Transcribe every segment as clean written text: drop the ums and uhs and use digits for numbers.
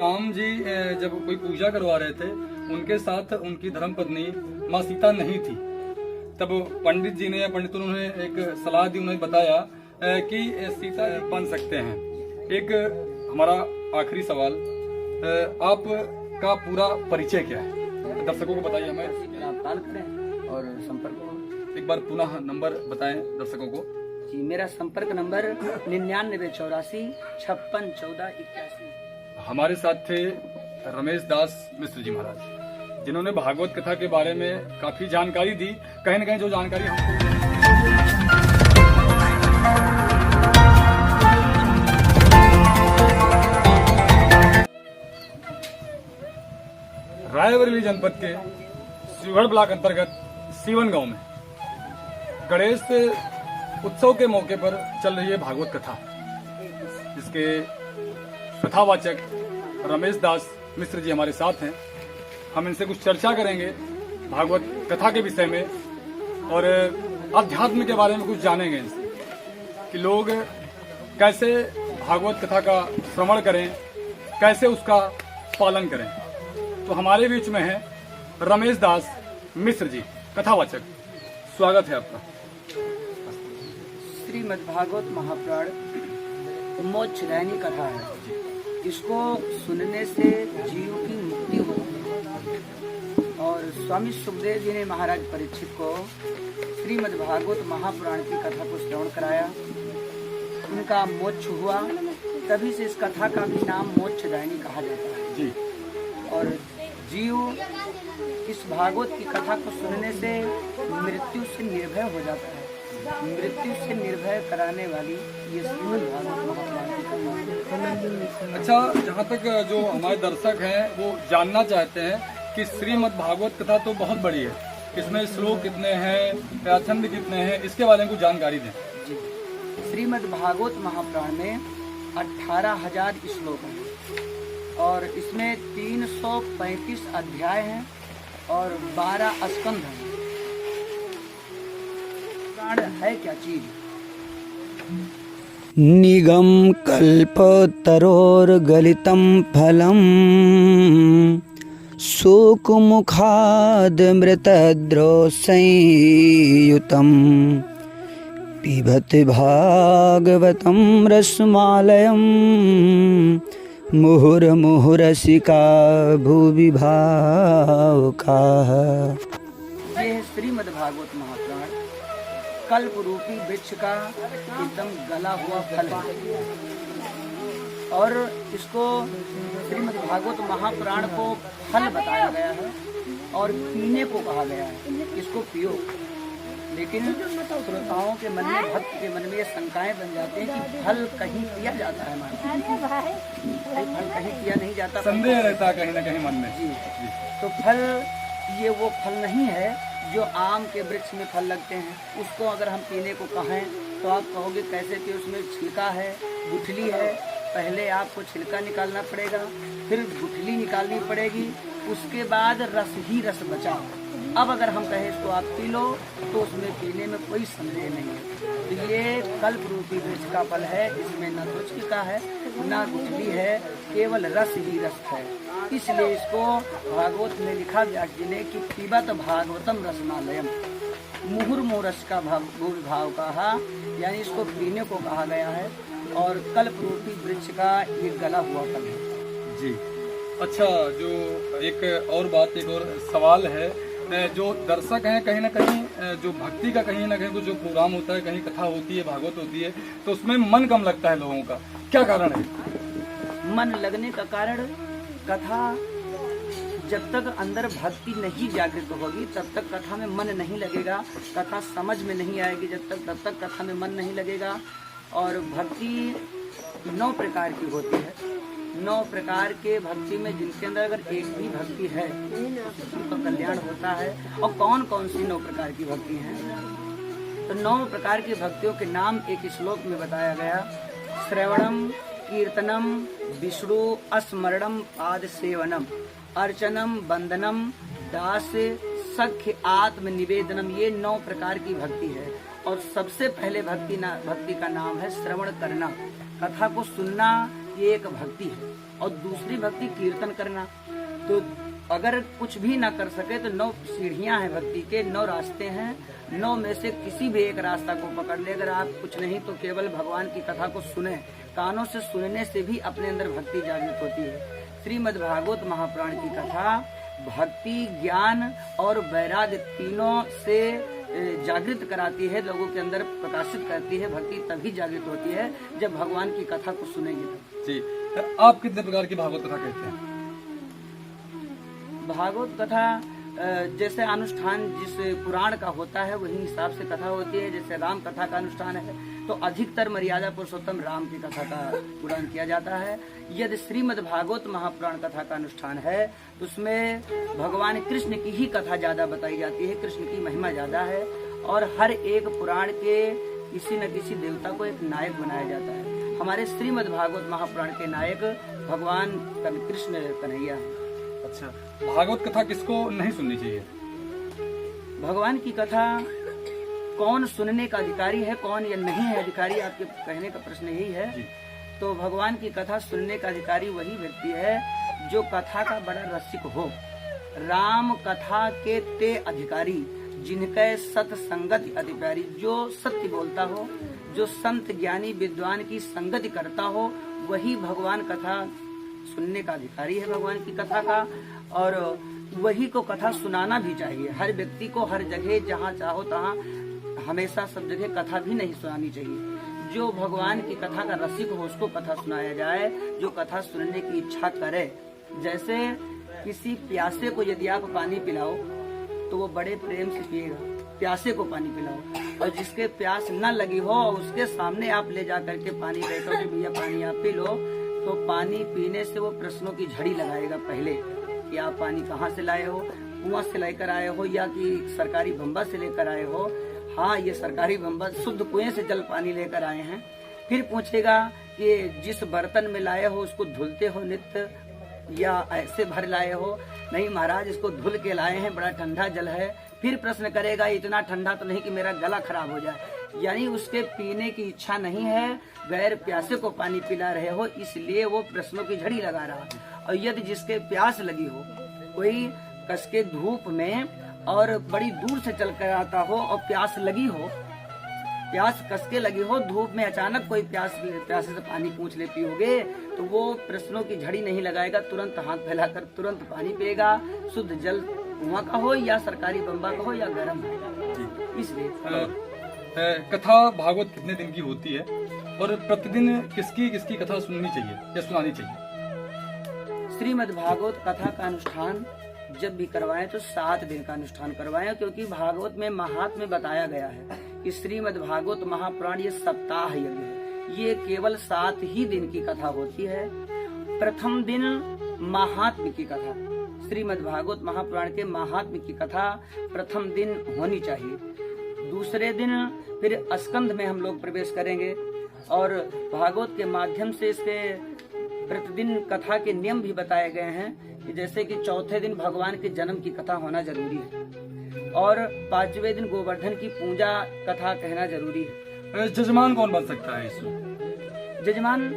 राम जी जब कोई पूजा करवा रहे थे, उनके साथ उनकी धर्मपत्नी माँ सीता नहीं थी। तब पंडित जी ने या पंडितों ने एक सलाह दी, उन्हें बताया कि सीता बन सकते हैं। एक हमारा आखिरी सवाल, आपका पूरा परिचय क्या है, दर्शकों को बताइए। हमें आप कॉल करें और संपर्क करें। एक बार पुनः नंबर बताएं दर्शकों को। जी, मेरा संपर्क नंबर 9984 56 14 81। हमारे साथ थे रमेश दास मिश्र जी महाराज, जिन्होंने भागवत कथा के बारे में काफी जानकारी दी। कहीं न कहीं जो जानकारी हमको रायबरेली जनपद के शिवगढ़ ब्लॉक अंतर्गत सीवन गांव में गणेश उत्सव के मौके पर चल रही है भागवत कथा, जिसके कथावाचक रमेश दास मिश्र जी हमारे साथ हैं। हम इनसे कुछ चर्चा करेंगे भागवत कथा के विषय में और अध्यात्म के बारे में कुछ जानेंगे इनसे कि लोग कैसे भागवत कथा का श्रवण करें, कैसे उसका पालन करें। तो हमारे बीच में है रमेश दास मिश्र जी, कथावाचक। स्वागत है आपका। श्रीमद् भागवत महापुराण मोक्षदायिनी कथा है। इसको सुनने से जीव की मुक्ति होती है। और स्वामी सुखदेव जी ने महाराज परीक्षित को श्रीमद् भागवत महापुराण की कथा को श्रवण कराया, उनका मोक्ष हुआ। तभी से इस कथा का भी नाम मोक्षदायिनी कहा जाता है जी। और जीव इस भागवत की कथा को सुनने से मृत्यु से निर्भय हो जाता है। मृत्यु से निर्भय कराने वाली ये श्रीमद् भागवत महापुराण की कथा है। अच्छा, जहाँ तक जो हमारे दर्शक हैं वो जानना चाहते हैं कि श्रीमद् भागवत कथा तो बहुत बड़ी है, इसमें श्लोक कितने हैं या छंद कितने हैं, इसके बारे में कुछ जानकारी दें। जी, श्रीमद् भागवत महापुराण में 18,000 श्लोक हैं और इसमें 335 अध्याय हैं और 12 स्कंध हैं। पुराण है क्या चीज? निगम कल्पतरोर्गलितं फलम् शोकमुखादमृतद्रोसंयुतं पिबति भागवतं रसमालयं मुहुर्मुहुरसिका भुवि भावुकाः। ये है श्रीमद् भागवत महापुराण, कल्प रूपी वृक्ष का एकदम गला हुआ फल है। और इसको श्रीमद् भागवत महापुराण को फल बताया गया है और पीने को कहा गया है, इसको पियो। लेकिन श्रोताओं के मन में, भक्त के मन में ये शंकाएं बन जाते हैं कि फल कहीं पिया जाता है हमारा, फल कहीं पिया नहीं जाता, संदेह रहता है कहीं न कहीं मन में। जी। तो फल ये वो फल नहीं है जो आम के वृक्ष में फल लगते हैं। उसको अगर हम पीने को कहें तो आप कहोगे कैसे कि उसमें छिलका है, गुठली है। पहले आपको छिलका निकालना पड़ेगा, फिर गुठली निकालनी पड़ेगी, उसके बाद रस ही रस बचा। अब अगर हम कहें इसको आप पी लो तो उसमें पीने में कोई संदेह नहीं है। तो ये कल्प रूपी वृक्ष का फल है, इसमें न तो छिलका है न गुठली है, केवल रस ही रस है। इसलिए इसको भागवत में लिखा व्यास जी ने कि पिबत भागवतम रसमालयम, मुहुर्मुहुरस का भाव कहा, यानी इसको पीने को कहा गया है। और कल्प रूपी वृक्ष का ये गला हुआ फल है जी। अच्छा, जो एक और बात, एक और सवाल है, जो दर्शक हैं कहीं ना कहीं जो भक्ति का कहीं ना कहीं कुछ जो प्रोग्राम होता है, कहीं कथा होती है, भागवत होती है, तो उसमें मन कम लगता है लोगों का, क्या कारण है? मन लगने का कारण, कथा जब तक अंदर भक्ति नहीं जागृत होगी तब तक कथा में मन नहीं लगेगा, कथा समझ में नहीं आएगी जब तक, तब तक कथा में मन नहीं लगेगा। और भक्ति 9 प्रकार की होती है। 9 प्रकार के भक्ति में जिनके अंदर अगर एक भी भक्ति है तो कल्याण होता है। और कौन कौन सी 9 प्रकार की भक्ति हैं? तो 9 प्रकार की भक्तियों के नाम एक श्लोक में बताया गया। श्रवणम, कीर्तनम, विष्णु स्मरणम, पाद सेवनम, अर्चनम, वंदनम, दास, सख्य, आत्म निवेदनम। ये 9 प्रकार की भक्ति है। और सबसे पहले भक्ति का नाम है श्रवण करना, कथा को सुनना, ये एक भक्ति है। और दूसरी भक्ति कीर्तन करना। तो अगर कुछ भी ना कर सके तो 9 सीढ़ियां हैं भक्ति के, 9 रास्ते हैं, 9 में से किसी भी एक रास्ता को पकड़ ले। अगर आप कुछ नहीं तो केवल भगवान की कथा को सुने, कानों से सुनने से भी अपने अंदर भक्ति जागृत होती है। श्रीमद् भागवत महापुराण की कथा भक्ति, ज्ञान और वैराग्य तीनों से जागृत कराती है, लोगों के अंदर प्रकाशित करती है। भक्ति तभी जागृत होती है जब भगवान की कथा को सुनेंगे। जी, आप कितने प्रकार की भागवत कथा कहते हैं? भागवत कथा जैसे अनुष्ठान जिस पुराण का होता है वही हिसाब से कथा होती है। जैसे राम कथा का अनुष्ठान है तो अधिकतर मर्यादा पुरुषोत्तम राम की कथा का पुराण किया जाता है। यदि श्रीमद् भागवत महापुराण कथा का अनुष्ठान है तो उसमें भगवान कृष्ण की ही कथा ज्यादा बताई जाती है, कृष्ण की महिमा ज्यादा है और हर एक पुराण के किसी न किसी देवता को एक नायक बनाया जाता है। हमारे श्रीमद् भागवत महापुराण के नायक भगवान कृष्ण कन्हैया है। अच्छा, भागवत कथा किसको नहीं सुननी चाहिए? भगवान की कथा कौन सुनने का अधिकारी है, कौन या नहीं है अधिकारी, आपके कहने का प्रश्न यही है। तो भगवान की कथा सुनने का अधिकारी वही व्यक्ति है जो कथा का बड़ा रसिक हो। राम कथा के ते अधिकारी जिनके सत संगति अति प्यारी, जो सत्य बोलता हो, जो संत ज्ञानी विद्वान की संगति करता हो, वही भगवान कथा सुनने का अधिकारी है भगवान की कथा का। और वही को कथा सुनाना भी चाहिए। हर व्यक्ति को हर जगह जहाँ चाहो तहाँ हमेशा सब जगह कथा भी नहीं सुनानी चाहिए। जो भगवान की कथा का रसिक हो उसको कथा सुनाया जाए, जो कथा सुनने की इच्छा करे। जैसे किसी प्यासे को यदि आप पानी पिलाओ तो वो बड़े प्रेम से पिएगा, प्यासे को पानी पिलाओ। और जिसके प्यास न लगी हो उसके सामने आप ले जा करके पानी देते हो, भैया पानी आप पी लो, तो पानी पीने से वो प्रश्नों की झड़ी लगाएगा पहले कि आप पानी कहाँ से लाए हो, कुआं से लेकर आए हो या कि सरकारी बम्बा से लेकर आए हो। हाँ, ये सरकारी बम्बा शुद्ध कुएं से जल पानी लेकर आए हैं। फिर पूछेगा कि जिस बर्तन में लाए हो उसको धुलते हो नित्य या ऐसे भर लाए हो? नहीं महाराज, इसको धुल के लाए हैं, बड़ा ठंडा जल है। फिर प्रश्न करेगा इतना ठंडा तो नहीं कि मेरा गला खराब हो जाए। यानी उसके पीने की इच्छा नहीं है, गैर प्यासे को पानी पिला रहे हो, इसलिए वो प्रश्नों की झड़ी लगा रहा। और यदि जिसके प्यास लगी हो, कोई कसके धूप में और बड़ी दूर से चल कर आता हो और प्यास लगी हो, प्यास कसके लगी हो, धूप में अचानक कोई प्यासे से पानी पूछ ले पियोगे तो वो प्रश्नों की झड़ी नहीं लगाएगा, तुरंत हाथ फैलाकर तुरंत पानी पिएगा। शुद्ध जल कुआं का हो या सरकारी बम्बा का हो या गर्म हो। इसलिए कथा भागवत कितने दिन की होती है और प्रतिदिन किसकी किसकी कथा सुननी चाहिए या सुनानी चाहिए? श्रीमद् भागवत कथा का अनुष्ठान जब भी करवाएं तो 7 दिन का अनुष्ठान करवाएं, क्योंकि भागवत में महात्म्य बताया गया है कि श्रीमद् भागवत महापुराण ये सप्ताह यज्ञ है। ये केवल 7 ही दिन की कथा होती है। प्रथम दिन महात्म्य की कथा, श्रीमद् भागवत महापुराण के महात्म्य की कथा प्रथम दिन होनी चाहिए। दूसरे दिन फिर स्कंध में हम लोग प्रवेश करेंगे और भागवत के माध्यम से इसके प्रतिदिन कथा के नियम भी बताए गए हैं कि जैसे कि चौथे दिन भगवान के जन्म की कथा होना जरूरी है और 5वें दिन गोवर्धन की पूजा कथा कहना जरूरी है। जजमान कौन बन सकता है इसमें? जजमान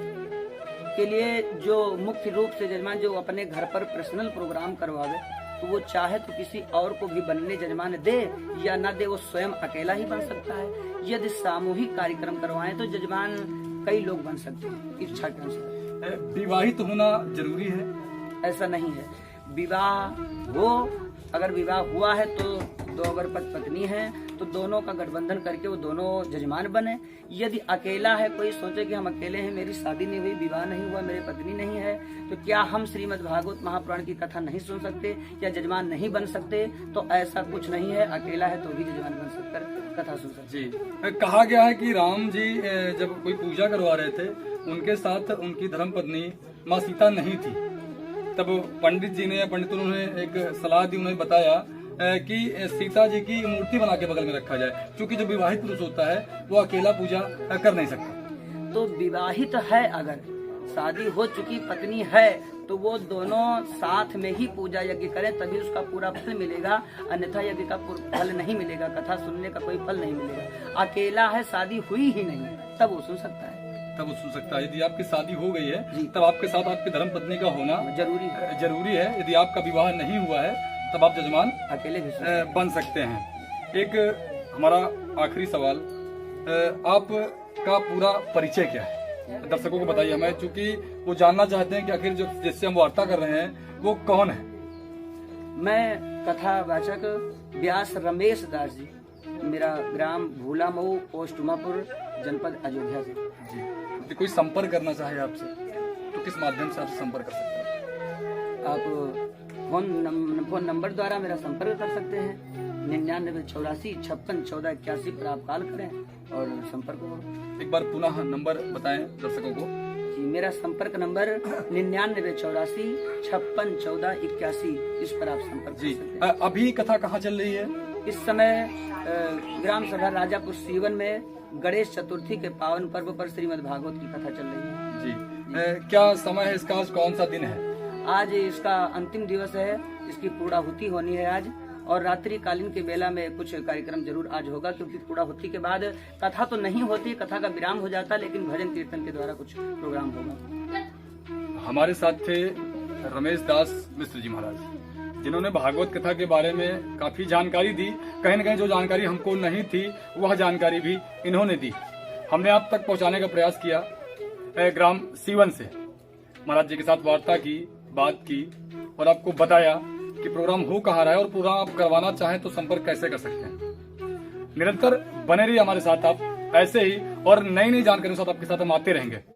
के लिए जो मुख्य रूप से जजमान जो अपने घर पर पर्सनल प्रोग्राम करवावे तो वो चाहे तो किसी और को भी बनने जजमान दे या ना दे, वो स्वयं अकेला ही बन सकता है। यदि सामूहिक कार्यक्रम करवाएं तो जजमान कई लोग बन सकते हैं इच्छा के अनुसार। विवाहित होना जरूरी है? ऐसा नहीं है। विवाह हो, अगर विवाह हुआ है तो दो अगर पत्नी है तो दोनों का गठबंधन करके वो दोनों जजमान बने। यदि अकेला है, कोई सोचे कि हम अकेले हैं, मेरी शादी नहीं हुई, विवाह नहीं हुआ, मेरी पत्नी नहीं है, तो क्या हम श्रीमद् भागवत महापुराण की कथा नहीं सुन सकते या जजमान नहीं बन सकते? तो ऐसा कुछ नहीं है, अकेला है तो भी जजमान बन सककर कथा सुन सकते। जी, कहा गया है कि राम जी जब कोई पूजा करवा रहे थे उनके साथ उनकी धर्मपत्नी माँ सीता नहीं थी, तब पंडित जी ने या पंडितों ने एक सलाह दी, उन्होंने बताया कि सीता जी की मूर्ति बना के बगल में रखा जाए, क्योंकि जो विवाहित पुरुष होता है वो अकेला पूजा कर नहीं सकता। तो विवाहित है, अगर शादी हो चुकी पत्नी है तो वो दोनों साथ में ही पूजा यज्ञ करें, तभी उसका पूरा फल मिलेगा, अन्यथा यज्ञ का फल नहीं मिलेगा, कथा सुनने का कोई फल नहीं मिलेगा। अकेला है, शादी हुई ही नहीं, तब वो सुन सकता है। तब वो सुन सकता है। यदि आपकी शादी हो गई है जी। तब आपके साथ आपकी धर्म पत्नी का होना जरूरी है, जरूरी है। यदि आपका विवाह नहीं हुआ है तब आप जजमान अकेले भी बन सकते हैं। एक हमारा आखिरी सवाल, आपका पूरा परिचय क्या है, दर्शकों को बताइए हमें, क्योंकि वो जानना चाहते हैं कि आखिर जो जिससे हम वार्ता कर रहे हैं वो कौन है। मैं कथावाचक व्यास रमेश दास जी, मेरा ग्राम भूला मऊ, पोस्ट उमापुर, जनपद अयोध्या से। जी, यदि कोई संपर्क करना चाहे आपसे तो किस माध्यम से आपसे संपर्क कर सकते हैं? आप फोन नंबर द्वारा मेरा संपर्क कर सकते हैं। 9984561481 पर आप कॉल करें और संपर्क हो। एक बार पुनः नंबर बताएं दर्शकों को। जी, मेरा संपर्क नंबर 9984561481, इस पर आप संपर्क जी, कर सकते हैं। अभी कथा कहाँ चल रही है? इस समय ग्राम सभा राजापुर सीवन में गणेश चतुर्थी के पावन पर्व पर श्रीमद् भागवत की कथा चल रही है। जी, क्या समय है इसका, आज कौन सा दिन है? आज इसका अंतिम दिवस है, इसकी पूर्णाहुति होनी है आज, और रात्रि कालीन के बेला में कुछ कार्यक्रम जरूर आज होगा, क्योंकि पूर्णाहुति के बाद कथा तो नहीं होती, कथा का विराम हो जाता, लेकिन भजन कीर्तन के द्वारा कुछ प्रोग्राम होगा। हमारे साथ थे रमेश दास मिश्र जी महाराज, जिन्होंने भागवत कथा के बारे में काफी जानकारी दी। कहीं न कहीं जो जानकारी हमको नहीं थी वह जानकारी भी इन्होंने दी। हमने आप तक पहुंचाने का प्रयास किया। ग्राम सीवन से महाराज जी के साथ वार्ता की, बात की और आपको बताया कि प्रोग्राम हो कहाँ रहा है और प्रोग्राम आप करवाना चाहें तो संपर्क कैसे कर सकते हैं। निरंतर बने रहिए हमारे साथ आप ऐसे ही, और नई नई जानकारियों के साथ आपके साथ हम आते रहेंगे।